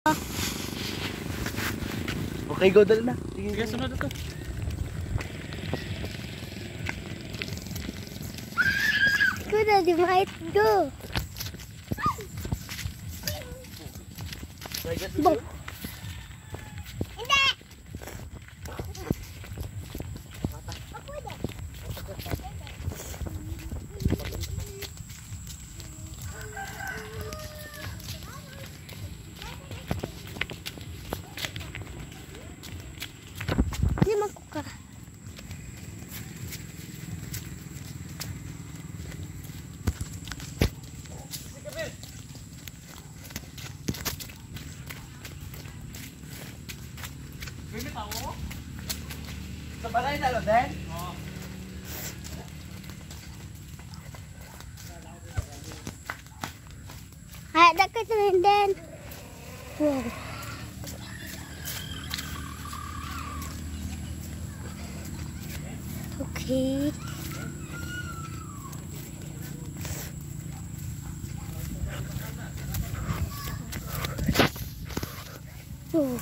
Okay, go dali na. Sige, sunod ito. Go daddy, might go. Bo. Hindi. Hindi magkuka. Bibit ako? Sa balay na lo, Den? Oo. Ay, dekat rin din. Wow. Okay. Oh.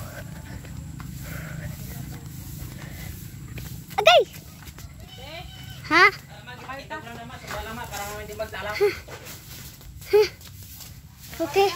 Agay! Ha? Magkakita lang naman, sa balama, para hindi magdala. Okay.